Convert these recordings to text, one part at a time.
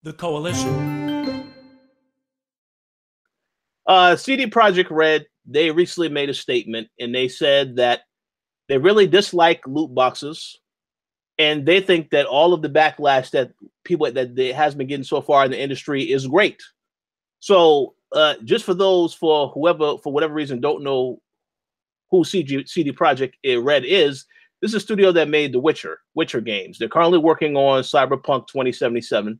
The Coalition. CD Projekt Red, they recently made a statement and they said that they really dislike loot boxes and they think that all of the backlash that has been getting so far in the industry is great. So just for those for whatever reason don't know who CD Projekt Red is, this is a studio that made the Witcher games. They're currently working on Cyberpunk 2077.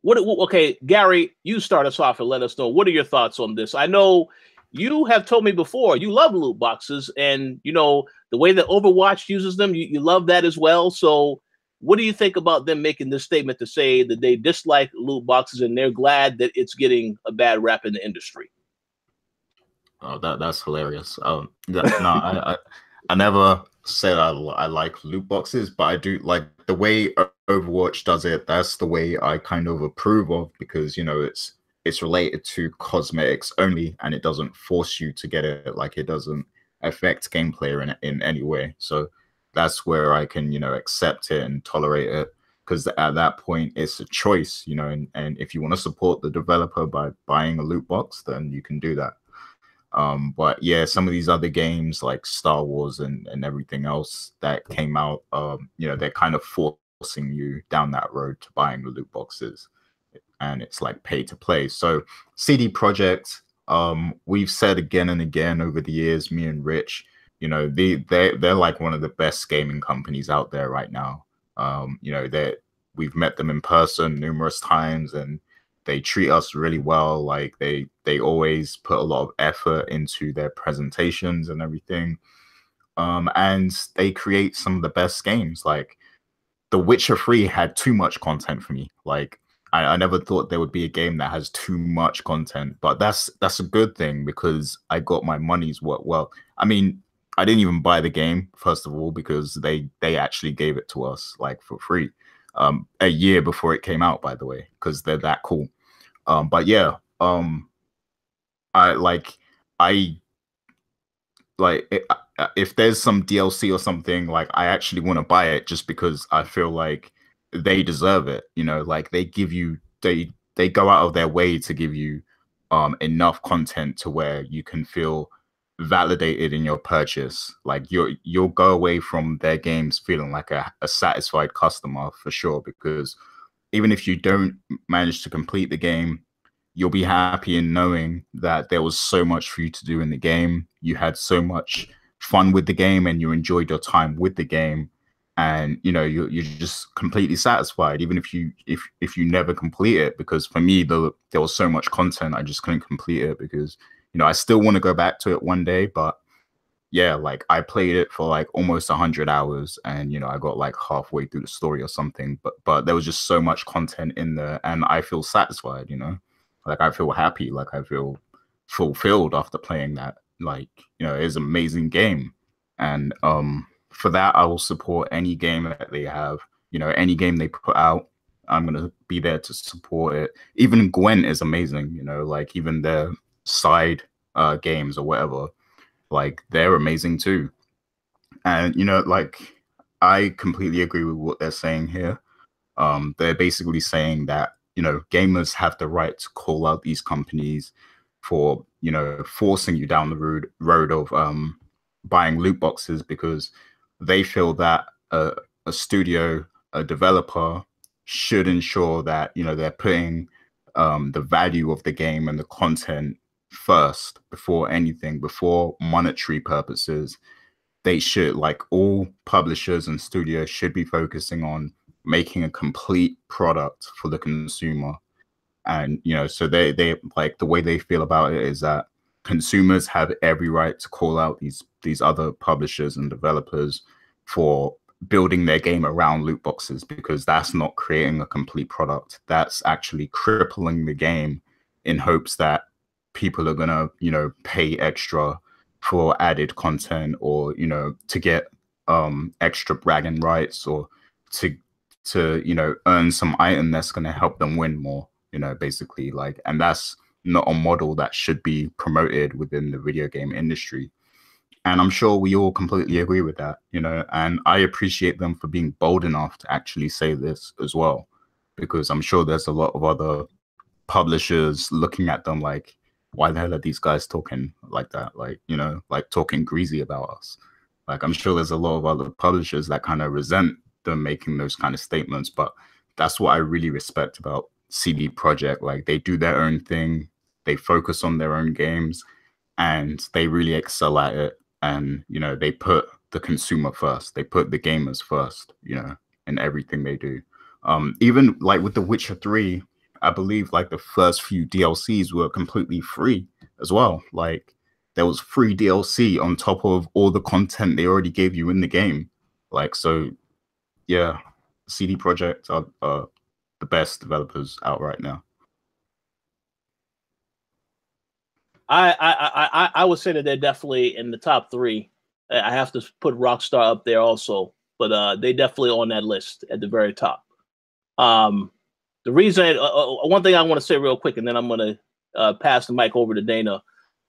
Okay, Gary, you start us off and let us know, what are your thoughts on this? I know you have told me before you love loot boxes, and you know the way that Overwatch uses them, you love that as well. So what do you think about them making this statement to say that they dislike loot boxes and they're glad that it's getting a bad rap in the industry? Oh, that's hilarious. No, I never said I like loot boxes, but I do like the way Overwatch does it. That's the way I kind of approve of, because you know it's related to cosmetics only, and it doesn't force you to get it. Like, it doesn't affect gameplay in any way. So that's where I can, you know, accept it and tolerate it, because at that point it's a choice, you know. And if you want to support the developer by buying a loot box, then you can do that. But yeah, some of these other games like Star Wars and everything else that came out, you know, they're kind of forcing you down that road to buying the loot boxes, and it's like pay to play. So CD Projekt, we've said again and again over the years, me and Rich, you know, they're like one of the best gaming companies out there right now. You know, we've met them in person numerous times, and they treat us really well. Like they always put a lot of effort into their presentations and everything. And they create some of the best games. Like The Witcher 3 had too much content for me. Like I never thought there would be a game that has too much content, but that's a good thing, because I got my money's worth. Well, I mean, I didn't even buy the game, first of all, because they actually gave it to us like for free. A year before it came out, by the way, because they're that cool. But yeah, I like if there's some DLC or something, like I actually want to buy it just because I feel like they deserve it. You know, like they go out of their way to give you enough content to where you can feel validated in your purchase. Like you'll go away from their games feeling like a satisfied customer for sure, because even if you don't manage to complete the game, you'll be happy in knowing that there was so much for you to do in the game. You had so much fun with the game, and you enjoyed your time with the game, and you know you're just completely satisfied, even if you never complete it. Because for me, there was so much content, I just couldn't complete it, because you know I still want to go back to it one day. But yeah, like I played it for like almost 100 hours, and you know I got like halfway through the story or something, but there was just so much content in there, and I feel satisfied, you know. Like I feel happy, like I feel fulfilled after playing that. Like, you know, it's an amazing game. And for that, I will support any game that they have. You know, any game they put out, I'm gonna be there to support it. Even Gwent is amazing, you know, like even their side games or whatever, like they're amazing too. And you know, like I completely agree with what they're saying here. They're basically saying that, you know, gamers have the right to call out these companies for, you know, forcing you down the road of buying loot boxes, because they feel that a studio, a developer should ensure that, you know, they're putting the value of the game and the content first before anything, before monetary purposes. They should, like all publishers and studios, should be focusing on making a complete product for the consumer. And you know, so they like, the way they feel about it is that consumers have every right to call out these other publishers and developers for building their game around loot boxes, because that's not creating a complete product. That's actually crippling the game in hopes that people are gonna, you know, pay extra for added content, or you know, to get extra bragging rights, or to you know, earn some item that's going to help them win more, you know, basically. Like, and that's not a model that should be promoted within the video game industry. And I'm sure we all completely agree with that, you know, and I appreciate them for being bold enough to actually say this as well, because I'm sure there's a lot of other publishers looking at them like, why the hell are these guys talking like that? Like, you know, like talking greasy about us. Like, I'm sure there's a lot of other publishers that kind of resent them making those kind of statements, but that's what I really respect about CD Projekt. Like, they do their own thing, they focus on their own games, and they really excel at it. And, you know, they put the consumer first, they put the gamers first, you know, in everything they do. Even like with The Witcher 3, I believe like the first few DLCs were completely free as well. Like, there was free DLC on top of all the content they already gave you in the game. Like, so yeah, CD Projekt are the best developers out right now. I would say that they're definitely in the top 3. I have to put Rockstar up there also, but they definitely on that list at the very top. The reason, one thing I want to say real quick, and then I'm going to pass the mic over to Dana.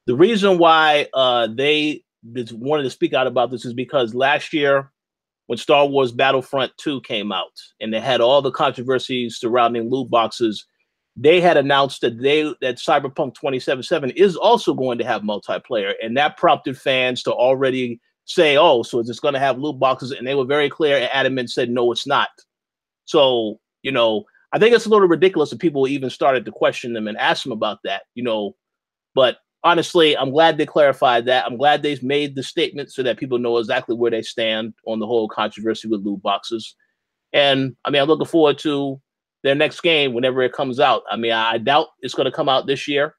The reason why they wanted to speak out about this is because last year, when Star Wars Battlefront 2 came out, and they had all the controversies surrounding loot boxes, they had announced that Cyberpunk 2077 is also going to have multiplayer, and that prompted fans to already say, "Oh, so is this going to have loot boxes?" And they were very clear and adamant, said, "No, it's not." So, you know, I think it's a little ridiculous that people even started to question them and ask them about that, you know. But honestly, I'm glad they clarified that. I'm glad they've made the statement so that people know exactly where they stand on the whole controversy with loot boxes. And I mean, I'm looking forward to their next game whenever it comes out. I mean, I doubt it's going to come out this year.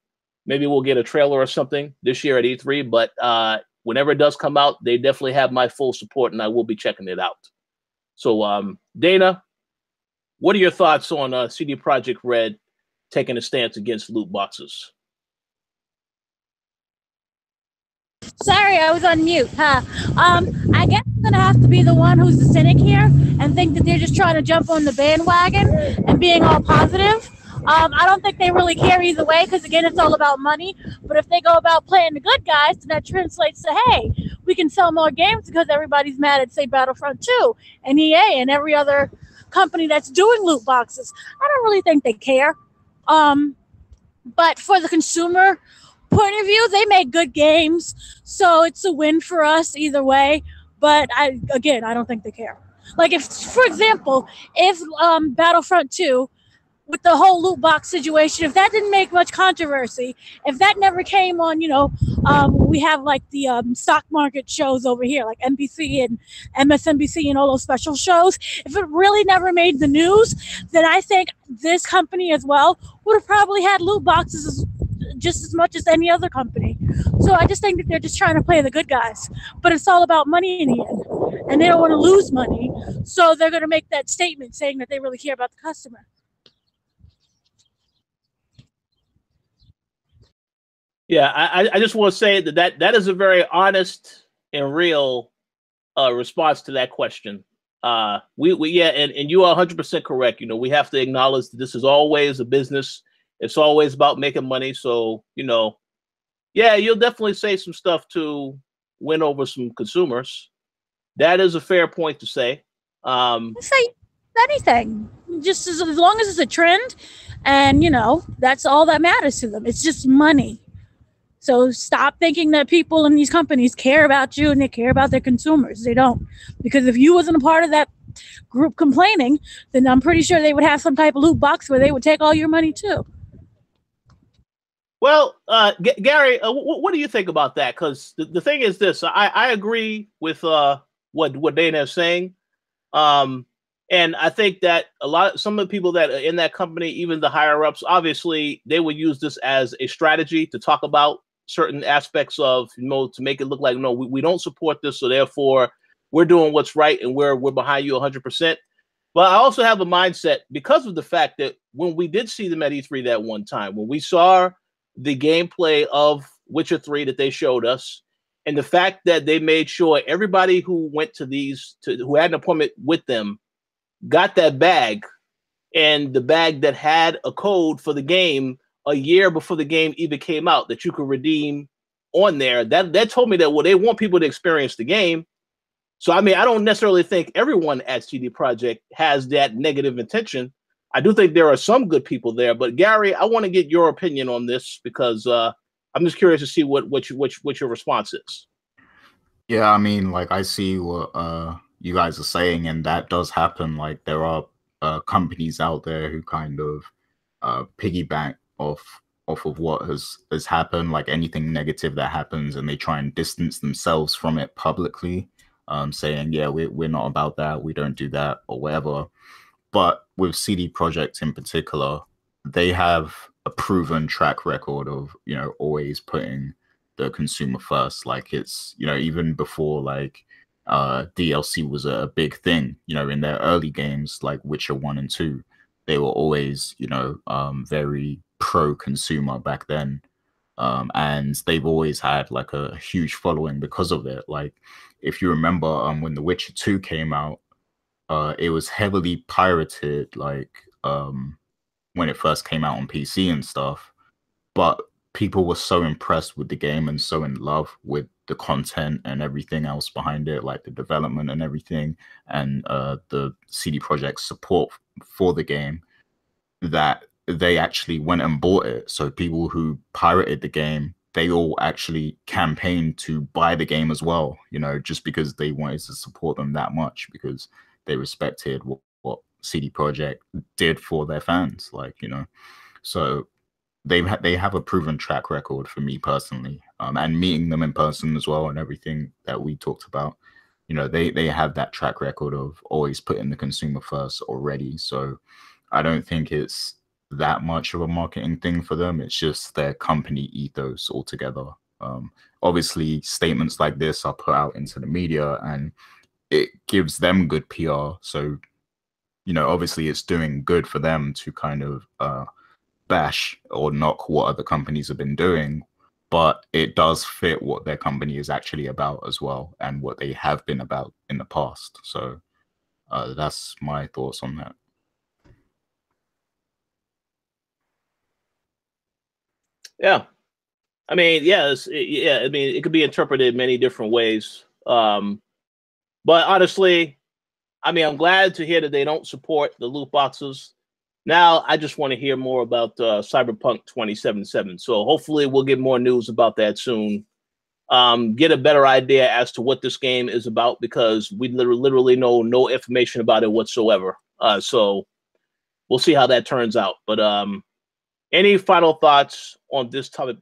Maybe we'll get a trailer or something this year at E3, but whenever it does come out, they definitely have my full support, and I will be checking it out. So, Dana, what are your thoughts on CD Projekt Red taking a stance against loot boxes? Sorry, I was on mute. Huh? I guess I'm gonna have to be the one who's the cynic here and think that they're just trying to jump on the bandwagon and being all positive. I don't think they really care either way, because again, it's all about money. But if they go about playing the good guys, then that translates to, hey, we can sell more games because everybody's mad at, say, Battlefront 2 and EA and every other company that's doing loot boxes. I don't really think they care. But for the consumer point of view, they make good games, so it's a win for us either way. But I don't think they care. Like, if, for example, if Battlefront 2, with the whole loot box situation, if that didn't make much controversy, if that never came on, you know, we have like the stock market shows over here, like NBC and MSNBC and all those special shows. If it really never made the news, then I think this company as well would have probably had loot boxes just as much as any other company. So I just think that they're just trying to play the good guys, but it's all about money in the end, and they don't want to lose money, so they're going to make that statement saying that they really care about the customer. Yeah, I just want to say that is a very honest and real response to that question. And you are 100% correct. You know, we have to acknowledge that this is always a business. It's always about making money. So, you know, yeah, you'll definitely say some stuff to win over some consumers. That is a fair point to say. Say anything, just as long as it's a trend, and you know, that's all that matters to them. It's just money. So stop thinking that people in these companies care about you and they care about their consumers. They don't. Because if you wasn't a part of that group complaining, then I'm pretty sure they would have some type of loot box where they would take all your money too. Well, Gary, what do you think about that? Because the thing is this, I agree with what Dana is saying. And I think that some of the people that are in that company, even the higher ups, obviously they would use this as a strategy to talk about certain aspects of, you know, to make it look like, no, we don't support this, so therefore we're doing what's right and we're behind you 100%. But I also have a mindset because of the fact that when we did see them at E3 that one time, when we saw the gameplay of Witcher 3 that they showed us, and the fact that they made sure everybody who went to who had an appointment with them got that bag, and the bag that had a code for the game a year before the game even came out that you could redeem on there, that told me that, well, they want people to experience the game. So, I mean, I don't necessarily think everyone at CD Projekt has that negative intention. I do think there are some good people there. But Gary, I want to get your opinion on this because I'm just curious to see what your response is. Yeah, I mean, like I see what you guys are saying, and that does happen. Like there are companies out there who kind of piggyback off of what has happened, like anything negative that happens, and they try and distance themselves from it publicly, saying, yeah, we're not about that, we don't do that, or whatever. But with CD Projekt in particular, they have a proven track record of, you know, always putting the consumer first. Like it's, you know, even before like DLC was a big thing, you know, in their early games like Witcher 1 and 2, they were always, you know, very pro-consumer back then. And they've always had like a huge following because of it. Like if you remember when The Witcher 2 came out, it was heavily pirated, like when it first came out on PC and stuff. But people were so impressed with the game and so in love with the content and everything else behind it, like the development and everything, and the CD Projekt support for the game, that they actually went and bought it. So people who pirated the game, they all actually campaigned to buy the game as well, you know, just because they wanted to support them that much, because they respected what CD Projekt did for their fans, like, you know. So they have a proven track record for me personally, and meeting them in person as well and everything that we talked about, you know, they have that track record of always putting the consumer first already. So I don't think it's that much of a marketing thing for them. It's just their company ethos altogether. Obviously, statements like this are put out into the media and it gives them good PR. So, you know, obviously it's doing good for them to kind of bash or knock what other companies have been doing, but it does fit what their company is actually about as well, and what they have been about in the past. So that's my thoughts on that. Yeah. I mean, yes, yeah. I mean, it could be interpreted many different ways. But honestly, I mean, I'm glad to hear that they don't support the loot boxes. Now, I just want to hear more about Cyberpunk 2077. So hopefully we'll get more news about that soon. Get a better idea as to what this game is about, because we literally know no information about it whatsoever. So we'll see how that turns out. But any final thoughts on this topic?